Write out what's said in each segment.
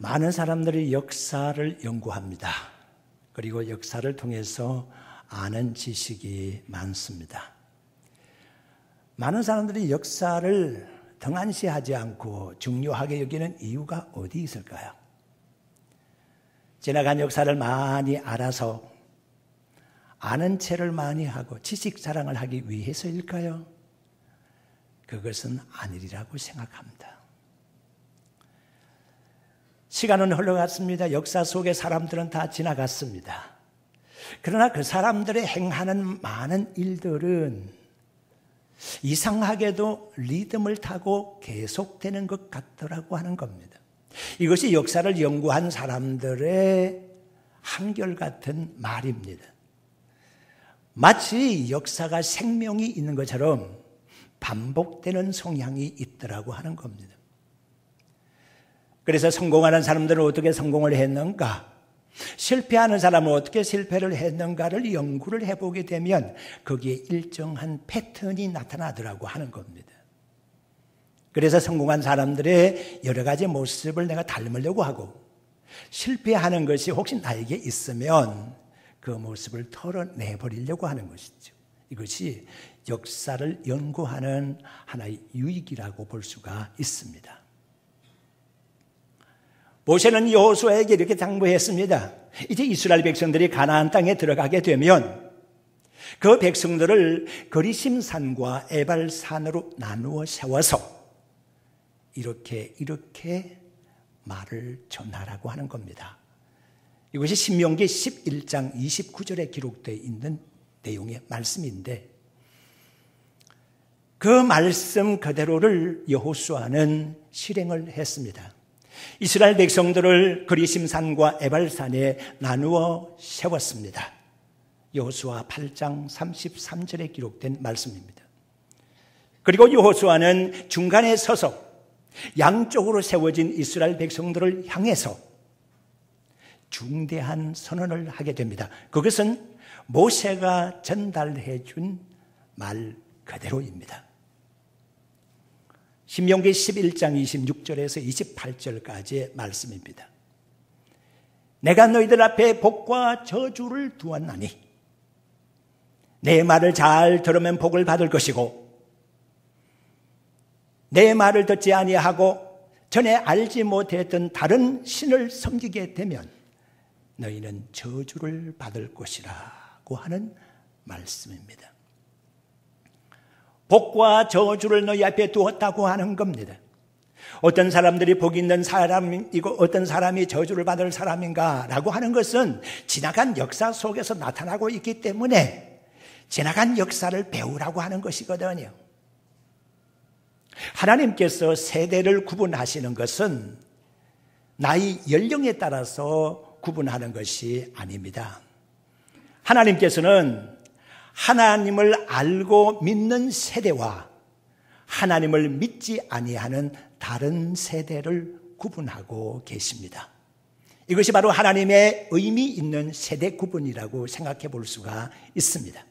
많은 사람들이 역사를 연구합니다. 그리고 역사를 통해서 아는 지식이 많습니다. 많은 사람들이 역사를 등한시하지 않고 중요하게 여기는 이유가 어디 있을까요? 지나간 역사를 많이 알아서 아는 체를 많이 하고 지식 자랑을 하기 위해서일까요? 그것은 아니리라고 생각합니다. 시간은 흘러갔습니다. 역사 속의 사람들은 다 지나갔습니다. 그러나 그 사람들의 행하는 많은 일들은 이상하게도 리듬을 타고 계속되는 것 같더라고 하는 겁니다. 이것이 역사를 연구한 사람들의 한결같은 말입니다. 마치 역사가 생명이 있는 것처럼 반복되는 성향이 있더라고 하는 겁니다. 그래서 성공하는 사람들은 어떻게 성공을 했는가? 실패하는 사람은 어떻게 실패를 했는가를 연구를 해보게 되면 거기에 일정한 패턴이 나타나더라고 하는 겁니다. 그래서 성공한 사람들의 여러 가지 모습을 내가 닮으려고 하고 실패하는 것이 혹시 나에게 있으면 그 모습을 털어내버리려고 하는 것이죠. 이것이 역사를 연구하는 하나의 유익이라고 볼 수가 있습니다. 모세는 여호수아에게 이렇게 당부했습니다. 이제 이스라엘 백성들이 가나안 땅에 들어가게 되면 그 백성들을 거리심산과 에발산으로 나누어 세워서 이렇게 말을 전하라고 하는 겁니다. 이것이 신명기 11장 29절에 기록되어 있는 내용의 말씀인데 그 말씀 그대로를 여호수아는 실행을 했습니다. 이스라엘 백성들을 거리심산과 에발산에 나누어 세웠습니다. 여호수아 8장 33절에 기록된 말씀입니다. 그리고 여호수아는 중간에 서서 양쪽으로 세워진 이스라엘 백성들을 향해서 중대한 선언을 하게 됩니다. 그것은 모세가 전달해 준 말 그대로입니다. 신명기 11장 26절에서 28절까지의 말씀입니다. 내가 너희들 앞에 복과 저주를 두었나니 내 말을 잘 들으면 복을 받을 것이고 내 말을 듣지 아니하고 전에 알지 못했던 다른 신을 섬기게 되면 너희는 저주를 받을 것이라고 하는 말씀입니다. 복과 저주를 너희 앞에 두었다고 하는 겁니다. 어떤 사람들이 복 있는 사람이고 어떤 사람이 저주를 받을 사람인가 라고 하는 것은 지나간 역사 속에서 나타나고 있기 때문에 지나간 역사를 배우라고 하는 것이거든요. 하나님께서 세대를 구분하시는 것은 나이 연령에 따라서 구분하는 것이 아닙니다. 하나님께서는 하나님을 알고 믿는 세대와 하나님을 믿지 아니하는 다른 세대를 구분하고 계십니다. 이것이 바로 하나님의 의미 있는 세대 구분이라고 생각해 볼 수가 있습니다.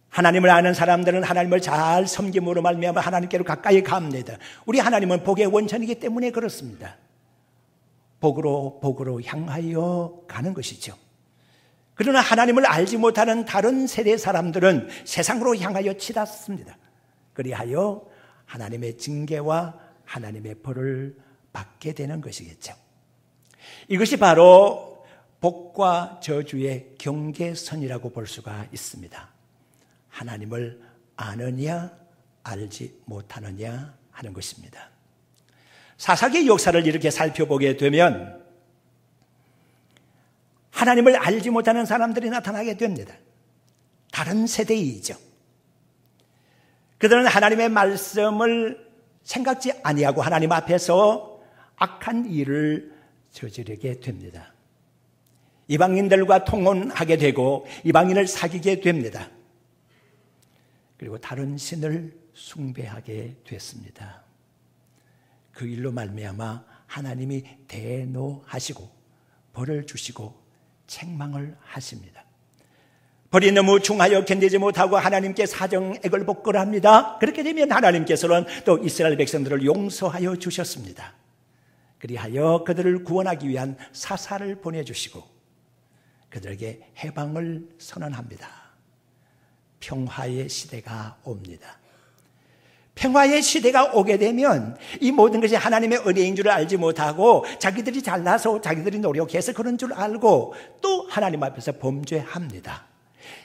하나님을 아는 사람들은 하나님을 잘 섬김으로 말미암아 하나님께로 가까이 갑니다. 우리 하나님은 복의 원천이기 때문에 그렇습니다. 복으로 향하여 가는 것이죠. 그러나 하나님을 알지 못하는 다른 세대 사람들은 세상으로 향하여 치닫습니다. 그리하여 하나님의 징계와 하나님의 벌을 받게 되는 것이겠죠. 이것이 바로 복과 저주의 경계선이라고 볼 수가 있습니다. 하나님을 아느냐 알지 못하느냐 하는 것입니다. 사사기의 역사를 이렇게 살펴보게 되면 하나님을 알지 못하는 사람들이 나타나게 됩니다. 다른 세대이죠. 그들은 하나님의 말씀을 생각지 아니하고 하나님 앞에서 악한 일을 저지르게 됩니다. 이방인들과 통혼하게 되고 이방인을 사귀게 됩니다. 그리고 다른 신을 숭배하게 됐습니다. 그 일로 말미암아 하나님이 대노하시고 벌을 주시고 책망을 하십니다. 벌이 너무 중하여 견디지 못하고 하나님께 사정액을 복걸합니다. 그렇게 되면 하나님께서는 또 이스라엘 백성들을 용서하여 주셨습니다. 그리하여 그들을 구원하기 위한 사사를 보내주시고 그들에게 해방을 선언합니다. 평화의 시대가 옵니다. 평화의 시대가 오게 되면 이 모든 것이 하나님의 은혜인 줄 알지 못하고 자기들이 잘나서 자기들이 노력해서 그런 줄 알고 또 하나님 앞에서 범죄합니다.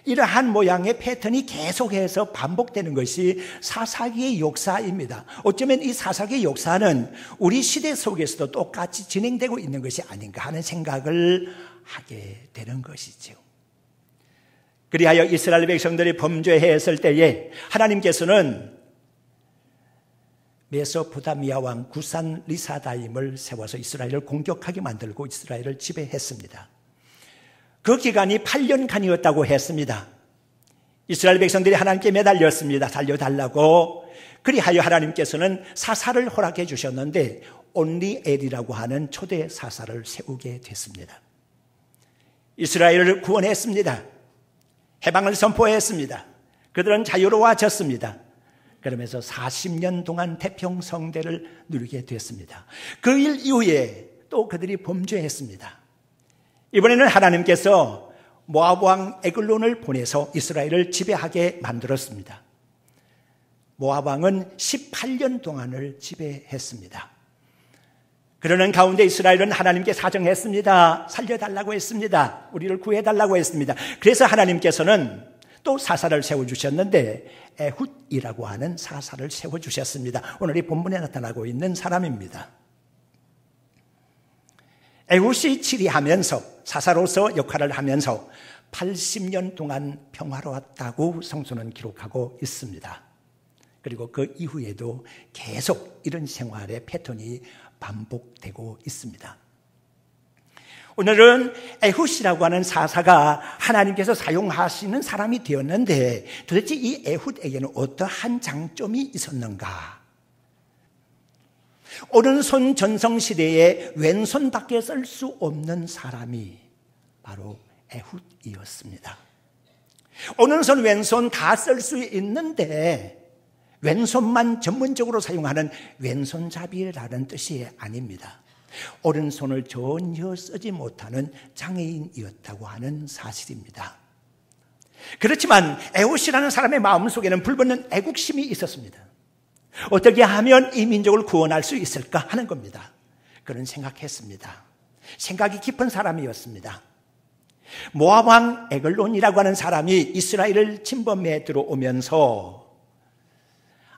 이러한 모양의 패턴이 계속해서 반복되는 것이 사사기의 역사입니다. 어쩌면 이 사사기의 역사는 우리 시대 속에서도 똑같이 진행되고 있는 것이 아닌가 하는 생각을 하게 되는 것이죠. 그리하여 이스라엘 백성들이 범죄했을 때에 하나님께서는 메소포타미아 왕 구산 리사다임을 세워서 이스라엘을 공격하게 만들고 이스라엘을 지배했습니다. 그 기간이 8년간이었다고 했습니다. 이스라엘 백성들이 하나님께 매달렸습니다. 살려달라고. 그리하여 하나님께서는 사사를 허락해 주셨는데 온리엘이라고 하는 초대 사사를 세우게 됐습니다. 이스라엘을 구원했습니다. 해방을 선포했습니다. 그들은 자유로워졌습니다. 그러면서 40년 동안 태평성대를 누리게 됐습니다. 그 일 이후에 또 그들이 범죄했습니다. 이번에는 하나님께서 모압 왕 에글론을 보내서 이스라엘을 지배하게 만들었습니다. 모압 왕은 18년 동안을 지배했습니다. 그러는 가운데 이스라엘은 하나님께 사정했습니다. 살려달라고 했습니다. 우리를 구해달라고 했습니다. 그래서 하나님께서는 또 사사를 세워주셨는데 에훗이라고 하는 사사를 세워주셨습니다. 오늘 이 본문에 나타나고 있는 사람입니다. 에훗이 치리하면서 사사로서 역할을 하면서 80년 동안 평화로웠다고 성서는 기록하고 있습니다. 그리고 그 이후에도 계속 이런 생활의 패턴이 반복되고 있습니다. 오늘은 에훗이라고 하는 사사가 하나님께서 사용하시는 사람이 되었는데 도대체 이 에훗에게는 어떠한 장점이 있었는가? 오른손 전성시대에 왼손밖에 쓸 수 없는 사람이 바로 에훗이었습니다. 오른손 왼손 다 쓸 수 있는데 왼손만 전문적으로 사용하는 왼손잡이라는 뜻이 아닙니다. 오른손을 전혀 쓰지 못하는 장애인이었다고 하는 사실입니다. 그렇지만 에훗이라는 사람의 마음속에는 불붙는 애국심이 있었습니다. 어떻게 하면 이 민족을 구원할 수 있을까 하는 겁니다. 그런 생각했습니다. 생각이 깊은 사람이었습니다. 모압 왕 에글론이라고 하는 사람이 이스라엘을 침범해 들어오면서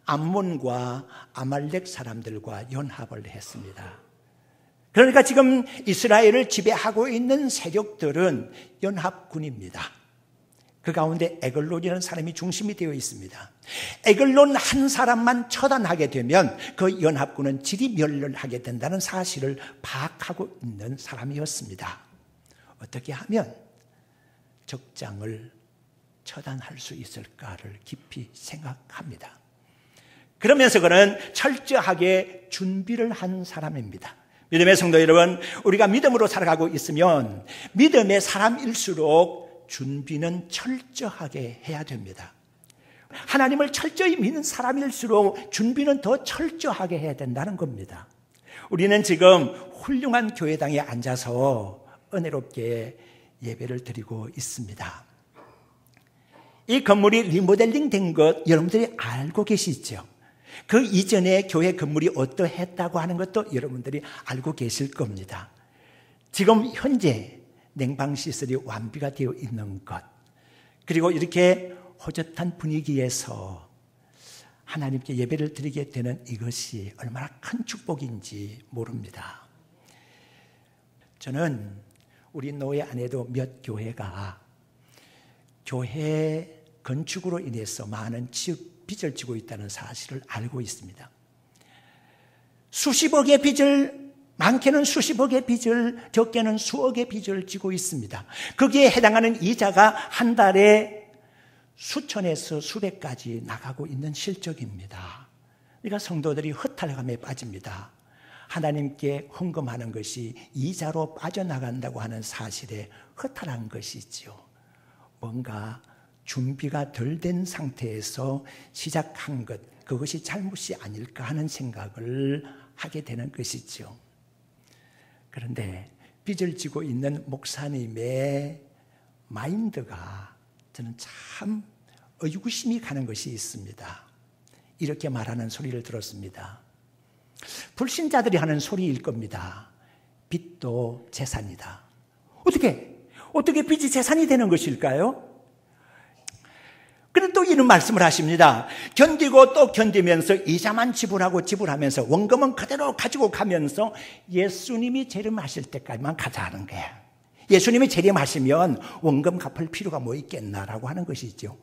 암몬과 아말렉 사람들과 연합을 했습니다. 그러니까 지금 이스라엘을 지배하고 있는 세력들은 연합군입니다. 그 가운데 에글론이라는 사람이 중심이 되어 있습니다. 에글론 한 사람만 처단하게 되면 그 연합군은 지리멸렬하게 된다는 사실을 파악하고 있는 사람이었습니다. 어떻게 하면 적장을 처단할 수 있을까를 깊이 생각합니다. 그러면서 그는 철저하게 준비를 한 사람입니다. 믿음의 성도 여러분, 우리가 믿음으로 살아가고 있으면 믿음의 사람일수록 준비는 철저하게 해야 됩니다. 하나님을 철저히 믿는 사람일수록 준비는 더 철저하게 해야 된다는 겁니다. 우리는 지금 훌륭한 교회당에 앉아서 은혜롭게 예배를 드리고 있습니다. 이 건물이 리모델링 된 것 여러분들이 알고 계시죠? 그 이전에 교회 건물이 어떠했다고 하는 것도 여러분들이 알고 계실 겁니다. 지금 현재 냉방시설이 완비가 되어 있는 것, 그리고 이렇게 호젓한 분위기에서 하나님께 예배를 드리게 되는 이것이 얼마나 큰 축복인지 모릅니다. 저는 우리 노예 안에도 몇 교회가 교회 건축으로 인해서 많은 빚을 지고 있다는 사실을 알고 있습니다. 수십억의 빚을, 많게는 수십억의 빚을, 적게는 수억의 빚을 지고 있습니다. 거기에 해당하는 이자가 한 달에 수천에서 수백까지 나가고 있는 실적입니다. 그러니까 성도들이 허탈감에 빠집니다. 하나님께 헌금하는 것이 이자로 빠져나간다고 하는 사실에 허탈한 것이지요. 뭔가 준비가 덜 된 상태에서 시작한 것, 그것이 잘못이 아닐까 하는 생각을 하게 되는 것이죠. 그런데 빚을 지고 있는 목사님의 마인드가 저는 참 의구심이 가는 것이 있습니다. 이렇게 말하는 소리를 들었습니다. 불신자들이 하는 소리일 겁니다. 빚도 재산이다. 어떻게 빚이 재산이 되는 것일까요? 그런데 또 이런 말씀을 하십니다. 견디고 또 견디면서 이자만 지불하면서 원금은 그대로 가지고 가면서 예수님이 재림하실 때까지만 가자는 거야. 예수님이 재림하시면 원금 갚을 필요가 뭐 있겠나라고 하는 것이죠.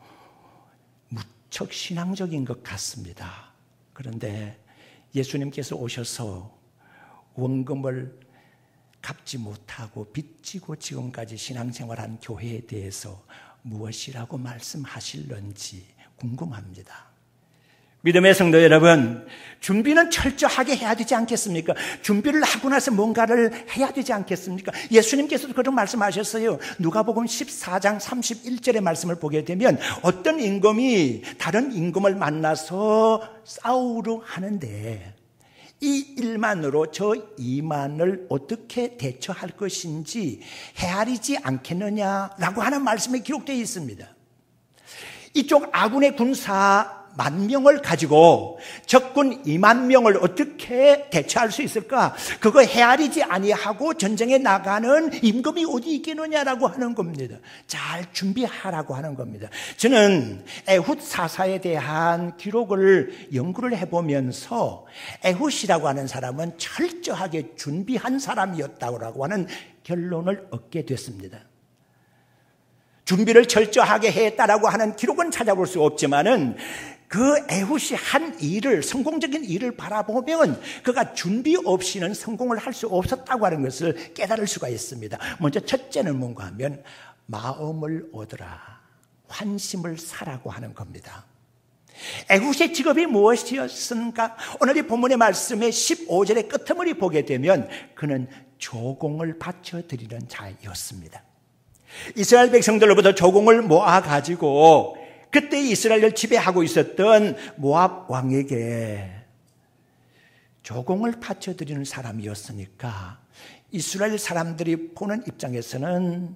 무척 신앙적인 것 같습니다. 그런데 예수님께서 오셔서 원금을 갚지 못하고 빚지고 지금까지 신앙생활한 교회에 대해서 무엇이라고 말씀하실런지 궁금합니다. 믿음의 성도 여러분, 준비는 철저하게 해야 되지 않겠습니까? 준비를 하고 나서 뭔가를 해야 되지 않겠습니까? 예수님께서도 그런 말씀하셨어요. 누가복음 14장 31절의 말씀을 보게 되면 어떤 임금이 다른 임금을 만나서 싸우려 하는데 이 1만으로 저 2만을 어떻게 대처할 것인지 헤아리지 않겠느냐라고 하는 말씀이 기록되어 있습니다. 이쪽 아군의 군사 10,000명을 가지고 적군 20,000명을 어떻게 대처할 수 있을까? 그거 헤아리지 아니하고 전쟁에 나가는 임금이 어디 있겠느냐라고 하는 겁니다. 잘 준비하라고 하는 겁니다. 저는 에훗 사사에 대한 기록을 연구를 해보면서 에훗이라고 하는 사람은 철저하게 준비한 사람이었다고 하는 결론을 얻게 됐습니다. 준비를 철저하게 했다라고 하는 기록은 찾아볼 수 없지만은 그 에훗이 한 일을, 성공적인 일을 바라보면 그가 준비 없이는 성공을 할 수 없었다고 하는 것을 깨달을 수가 있습니다. 먼저 첫째는 뭔가 하면 마음을 얻으라, 환심을 사라고 하는 겁니다. 에훗의 직업이 무엇이었습니까? 오늘 이 본문의 말씀의 15절의 끄트머리 보게 되면 그는 조공을 바쳐드리는 자였습니다. 이스라엘 백성들로부터 조공을 모아가지고 그때 이스라엘을 지배하고 있었던 모압 왕에게 조공을 바쳐드리는 사람이었으니까 이스라엘 사람들이 보는 입장에서는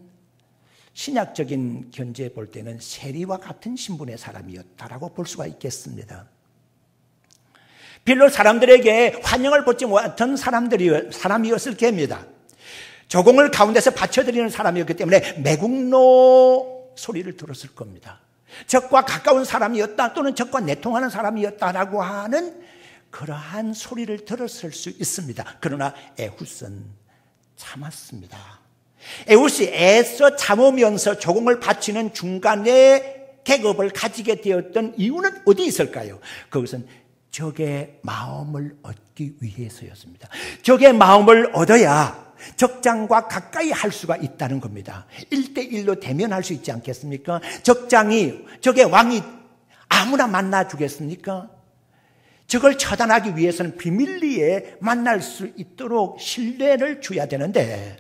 신약적인 견지에 볼 때는 세리와 같은 신분의 사람이었다라고 볼 수가 있겠습니다. 별로 사람들에게 환영을 받지 못한 사람이었을 겁니다. 조공을 가운데서 바쳐드리는 사람이었기 때문에 매국노 소리를 들었을 겁니다. 적과 가까운 사람이었다 또는 적과 내통하는 사람이었다라고 하는 그러한 소리를 들었을 수 있습니다. 그러나 에훗은 참았습니다. 에훗이 애써 참으면서 조공을 바치는 중간에 계급을 가지게 되었던 이유는 어디 있을까요? 그것은 적의 마음을 얻기 위해서였습니다. 적의 마음을 얻어야 적장과 가까이 할 수가 있다는 겁니다. 1대1로 대면할 수 있지 않겠습니까? 적의 왕이 아무나 만나 주겠습니까? 적을 처단하기 위해서는 비밀리에 만날 수 있도록 신뢰를 줘야 되는데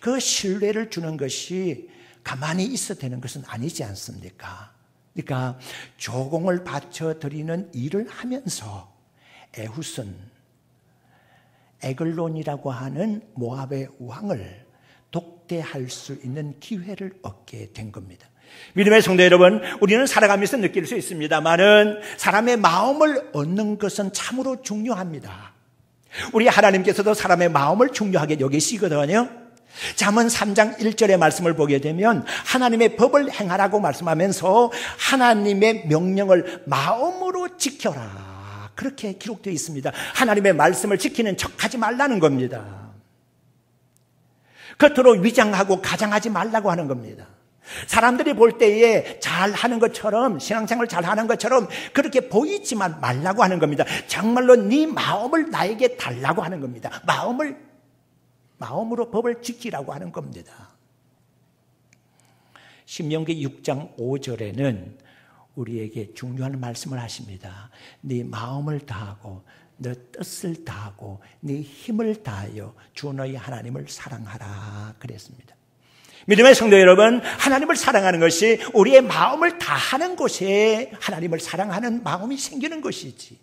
그 신뢰를 주는 것이 가만히 있어야 되는 것은 아니지 않습니까? 그러니까 조공을 바쳐드리는 일을 하면서 에훗은 에글론이라고 하는 모압의 왕을 독대할 수 있는 기회를 얻게 된 겁니다. 믿음의 성도 여러분, 우리는 살아가면서 느낄 수 있습니다만은 사람의 마음을 얻는 것은 참으로 중요합니다. 우리 하나님께서도 사람의 마음을 중요하게 여기시거든요. 잠언 3장 1절의 말씀을 보게 되면 하나님의 법을 행하라고 말씀하면서 하나님의 명령을 마음으로 지켜라, 그렇게 기록되어 있습니다. 하나님의 말씀을 지키는 척하지 말라는 겁니다. 겉으로 위장하고 가장하지 말라고 하는 겁니다. 사람들이 볼 때에 잘하는 것처럼, 신앙생활을 잘하는 것처럼 그렇게 보이지만 말라고 하는 겁니다. 정말로 네 마음을 나에게 달라고 하는 겁니다. 마음으로 법을 지키라고 하는 겁니다. 신명기 6장 5절에는 우리에게 중요한 말씀을 하십니다. 네 마음을 다하고 네 뜻을 다하고 네 힘을 다하여 주 너희 하나님을 사랑하라 그랬습니다. 믿음의 성도 여러분, 하나님을 사랑하는 것이 우리의 마음을 다하는 곳에 하나님을 사랑하는 마음이 생기는 것이지,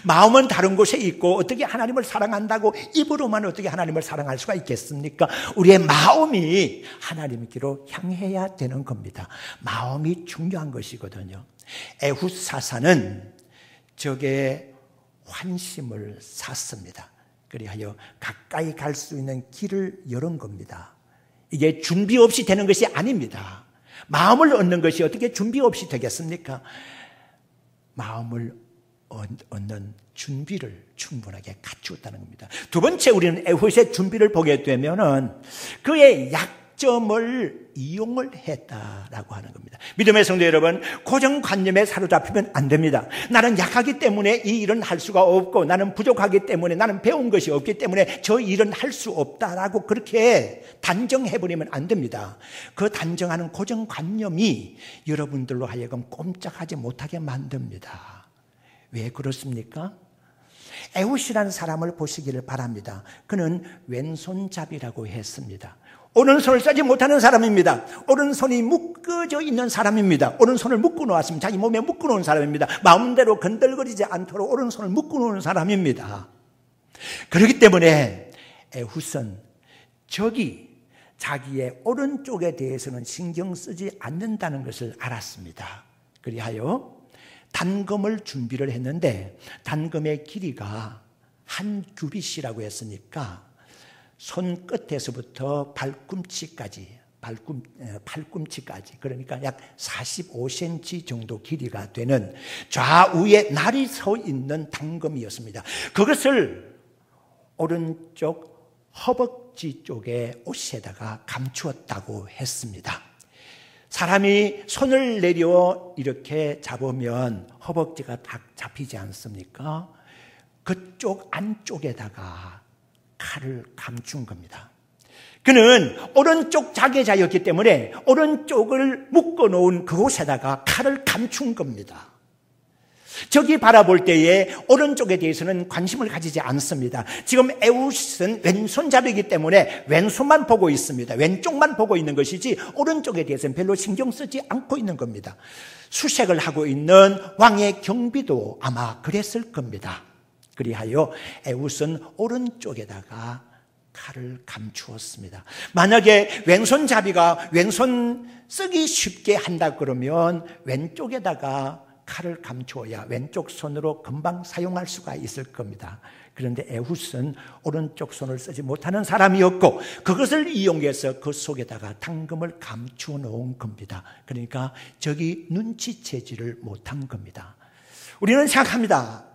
마음은 다른 곳에 있고 어떻게 하나님을 사랑한다고 입으로만 어떻게 하나님을 사랑할 수가 있겠습니까? 우리의 마음이 하나님께로 향해야 되는 겁니다. 마음이 중요한 것이거든요. 에훗 사사는 적의 환심을 샀습니다. 그리하여 가까이 갈 수 있는 길을 여는 겁니다. 이게 준비 없이 되는 것이 아닙니다. 마음을 얻는 것이 어떻게 준비 없이 되겠습니까? 마음을 얻는 준비를 충분하게 갖추었다는 겁니다. 두 번째, 우리는 에훗의 준비를 보게 되면은 그의 약점을 이용을 했다라고 하는 겁니다. 믿음의 성도 여러분, 고정관념에 사로잡히면 안 됩니다. 나는 약하기 때문에 이 일은 할 수가 없고, 나는 부족하기 때문에, 나는 배운 것이 없기 때문에 저 일은 할 수 없다라고 그렇게 단정해버리면 안 됩니다. 그 단정하는 고정관념이 여러분들로 하여금 꼼짝하지 못하게 만듭니다. 왜 그렇습니까? 에훗이라는 사람을 보시기를 바랍니다. 그는 왼손잡이라고 했습니다. 오른손을 쓰지 못하는 사람입니다. 오른손이 묶어져 있는 사람입니다. 오른손을 묶어 놓았으면 자기 몸에 묶어 놓은 사람입니다. 마음대로 건들거리지 않도록 오른손을 묶어 놓은 사람입니다. 그렇기 때문에 에훗은 적이 자기의 오른쪽에 대해서는 신경 쓰지 않는다는 것을 알았습니다. 그리하여 단검을 준비를 했는데 단검의 길이가 한 규빗이라고 했으니까 손끝에서부터 발꿈치까지 그러니까 약 45cm 정도 길이가 되는 좌우에 날이 서 있는 단검이었습니다. 그것을 오른쪽 허벅지 쪽에 옷에다가 감추었다고 했습니다. 사람이 손을 내려 이렇게 잡으면 허벅지가 딱 잡히지 않습니까? 그쪽 안쪽에다가 칼을 감춘 겁니다. 그는 오른쪽 자계자였기 때문에 오른쪽을 묶어놓은 그곳에다가 칼을 감춘 겁니다. 적이 바라볼 때에 오른쪽에 대해서는 관심을 가지지 않습니다. 지금 에훗은 왼손잡이기 때문에 왼손만 보고 있습니다. 왼쪽만 보고 있는 것이지 오른쪽에 대해서는 별로 신경 쓰지 않고 있는 겁니다. 수색을 하고 있는 왕의 경비도 아마 그랬을 겁니다. 그리하여 에훗은 오른쪽에다가 칼을 감추었습니다. 만약에 왼손잡이가 왼손 쓰기 쉽게 한다 그러면 왼쪽에다가 칼을 감추어야 왼쪽 손으로 금방 사용할 수가 있을 겁니다. 그런데 에훗은 오른쪽 손을 쓰지 못하는 사람이었고 그것을 이용해서 그 속에다가 단검을 감추어 놓은 겁니다. 그러니까 적이 눈치채지를 못한 겁니다. 우리는 생각합니다.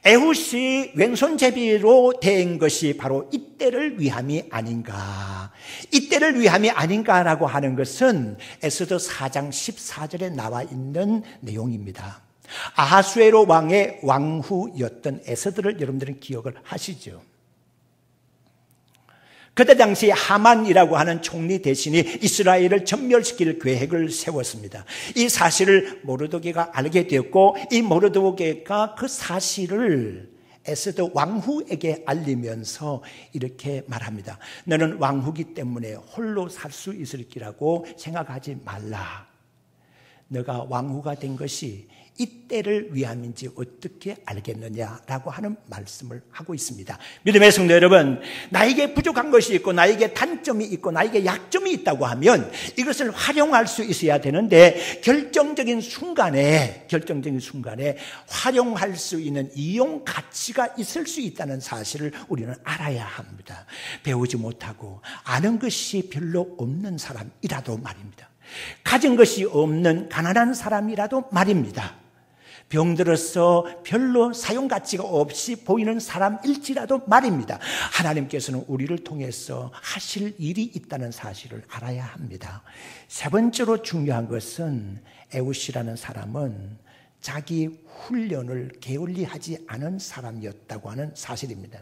에훗이 왼손잡이로 된 것이 바로 이때를 위함이 아닌가. 이때를 위함이 아닌가라고 하는 것은 에스더 4장 14절에 나와 있는 내용입니다. 아하수에로 왕의 왕후였던 에스더를 여러분들은 기억을 하시죠. 그때 당시 하만이라고 하는 총리 대신이 이스라엘을 전멸시킬 계획을 세웠습니다. 이 사실을 모르드게가 알게 되었고 이 모르드게가 그 사실을 에스더 왕후에게 알리면서 이렇게 말합니다. 너는 왕후기 때문에 홀로 살 수 있을 기라고 생각하지 말라. 너가 왕후가 된 것이 이때를 위함인지 어떻게 알겠느냐라고 하는 말씀을 하고 있습니다. 믿음의 성도 여러분, 나에게 부족한 것이 있고 나에게 단점이 있고 나에게 약점이 있다고 하면 이것을 활용할 수 있어야 되는데 결정적인 순간에 활용할 수 있는 이용 가치가 있을 수 있다는 사실을 우리는 알아야 합니다. 배우지 못하고 아는 것이 별로 없는 사람이라도 말입니다. 가진 것이 없는 가난한 사람이라도 말입니다. 병들어서 별로 사용 가치가 없이 보이는 사람일지라도 말입니다. 하나님께서는 우리를 통해서 하실 일이 있다는 사실을 알아야 합니다. 세 번째로 중요한 것은 에훗이라는 사람은 자기 훈련을 게을리하지 않은 사람이었다고 하는 사실입니다.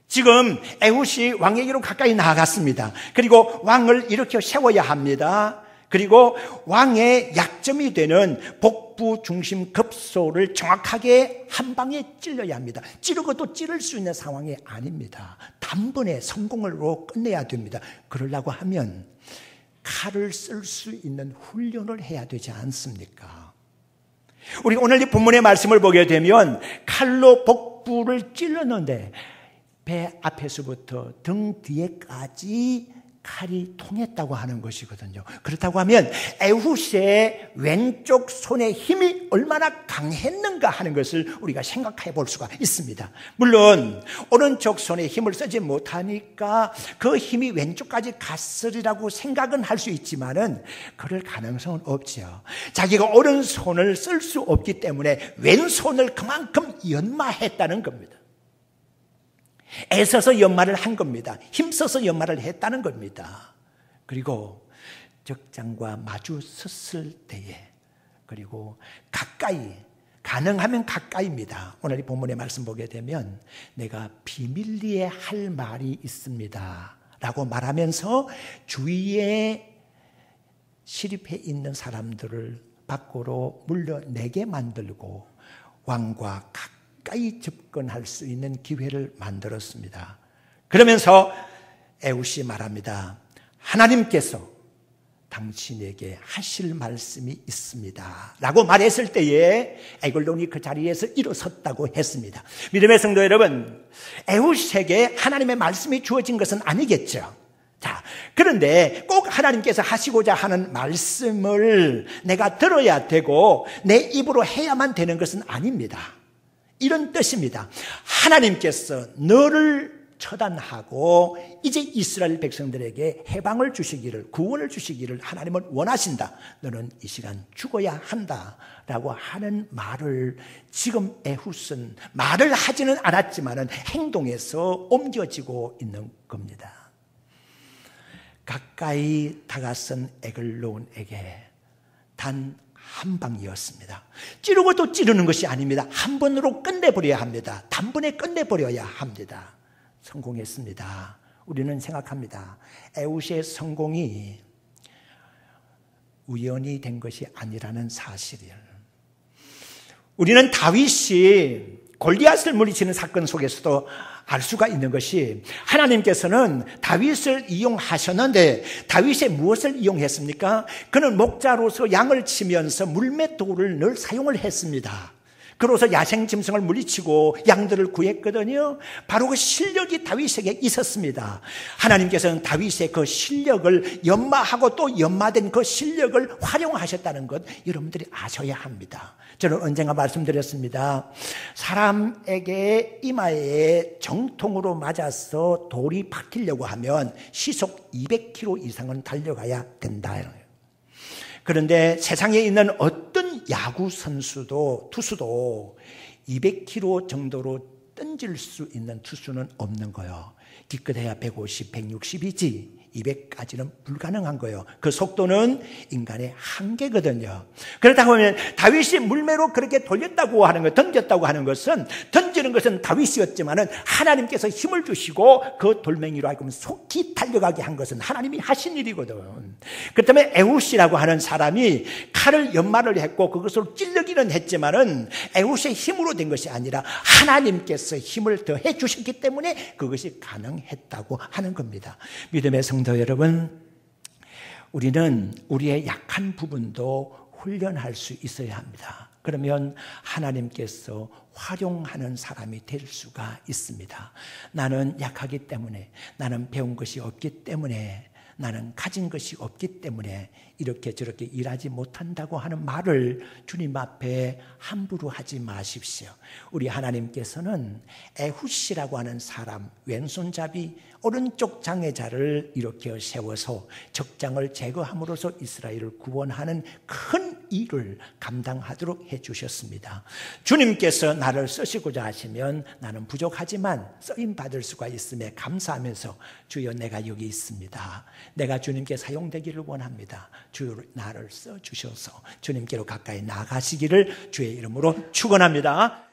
지금 에훗이 왕에게로 가까이 나아갔습니다. 그리고 왕을 일으켜 세워야 합니다. 그리고 왕의 약점이 되는 복부 중심 급소를 정확하게 한 방에 찔러야 합니다. 찌르고 또 찌를 수 있는 상황이 아닙니다. 단번에 성공으로 끝내야 됩니다. 그러려고 하면 칼을 쓸 수 있는 훈련을 해야 되지 않습니까? 우리 오늘 이 본문의 말씀을 보게 되면 칼로 복부를 찔렀는데 배 앞에서부터 등 뒤에까지 칼이 통했다고 하는 것이거든요. 그렇다고 하면 에훗의 왼쪽 손의 힘이 얼마나 강했는가 하는 것을 우리가 생각해 볼 수가 있습니다. 물론 오른쪽 손에 힘을 쓰지 못하니까 그 힘이 왼쪽까지 갔으리라고 생각은 할 수 있지만은 그럴 가능성은 없죠. 자기가 오른손을 쓸 수 없기 때문에 왼손을 그만큼 연마했다는 겁니다. 애써서 연마를 한 겁니다. 힘써서 연마를 했다는 겁니다. 그리고 적장과 마주 섰을 때에, 그리고 가까이, 가능하면 가까이입니다. 오늘 이 본문의 말씀 보게 되면 내가 비밀리에 할 말이 있습니다 라고 말하면서 주위에 시립해 있는 사람들을 밖으로 물러내게 만들고 왕과 가까이 접근할 수 있는 기회를 만들었습니다. 그러면서 에훗이 말합니다. 하나님께서 당신에게 하실 말씀이 있습니다 라고 말했을 때에 에글론이 그 자리에서 일어섰다고 했습니다. 믿음의 성도 여러분, 에훗에게 하나님의 말씀이 주어진 것은 아니겠죠. 자, 그런데 꼭 하나님께서 하시고자 하는 말씀을 내가 들어야 되고 내 입으로 해야만 되는 것은 아닙니다. 이런 뜻입니다. 하나님께서 너를 처단하고 이제 이스라엘 백성들에게 해방을 주시기를, 구원을 주시기를 하나님은 원하신다. 너는 이 시간 죽어야 한다 라고 하는 말을 지금 에훗은 말을 하지는 않았지만 행동에서 옮겨지고 있는 겁니다. 가까이 다가선 에글론에게 단 한 방이었습니다. 찌르고 또 찌르는 것이 아닙니다. 한 번으로 끝내버려야 합니다. 단번에 끝내버려야 합니다. 성공했습니다. 우리는 생각합니다. 에훗의 성공이 우연이 된 것이 아니라는 사실을. 우리는 다윗이 골리앗을 물리치는 사건 속에서도 알 수가 있는 것이 하나님께서는 다윗을 이용하셨는데 다윗이 무엇을 이용했습니까? 그는 목자로서 양을 치면서 물맷돌을 늘 사용을 했습니다. 그로서 야생 짐승을 물리치고 양들을 구했거든요. 바로 그 실력이 다윗에게 있었습니다. 하나님께서는 다윗의 그 실력을 연마하고 또 연마된 그 실력을 활용하셨다는 것 여러분들이 아셔야 합니다. 저는 언젠가 말씀드렸습니다. 사람에게 이마에 정통으로 맞아서 돌이 박히려고 하면 시속 200km 이상은 달려가야 된다. 그런데 세상에 있는 어떤 야구 선수도, 투수도 200km 정도로 던질 수 있는 투수는 없는 거예요. 기껏해야 150, 160이지 200까지는 불가능한 거예요. 그 속도는 인간의 한계거든요. 그렇다고 하면 다윗이 물매로 그렇게 돌렸다고 하는 것, 던졌다고 하는 것은, 던지는 것은 다윗이었지만은 하나님께서 힘을 주시고 그 돌멩이로 하여금 속히 달려가게 한 것은 하나님이 하신 일이거든. 그렇다면 에훗이라고 하는 사람이 칼을 연마를 했고 그것으로 찔르기는 했지만은 에훗의 힘으로 된 것이 아니라 하나님께서 힘을 더해 주셨기 때문에 그것이 가능했다고 하는 겁니다. 믿음의 성도 여러분, 우리는 우리의 약한 부분도 훈련할 수 있어야 합니다. 그러면 하나님께서 활용하는 사람이 될 수가 있습니다. 나는 약하기 때문에, 나는 배운 것이 없기 때문에, 나는 가진 것이 없기 때문에 이렇게 저렇게 일하지 못한다고 하는 말을 주님 앞에 함부로 하지 마십시오. 우리 하나님께서는 에훗이라고 하는 사람, 왼손잡이 오른쪽 장애자를 이렇게 세워서 적장을 제거함으로써 이스라엘을 구원하는 큰 일을 감당하도록 해주셨습니다. 주님께서 나를 쓰시고자 하시면 나는 부족하지만 쓰임받을 수가 있음에 감사하면서 주여 내가 여기 있습니다. 내가 주님께 사용되기를 원합니다. 주여 나를 써주셔서 주님께로 가까이 나가시기를 주의 이름으로 축원합니다.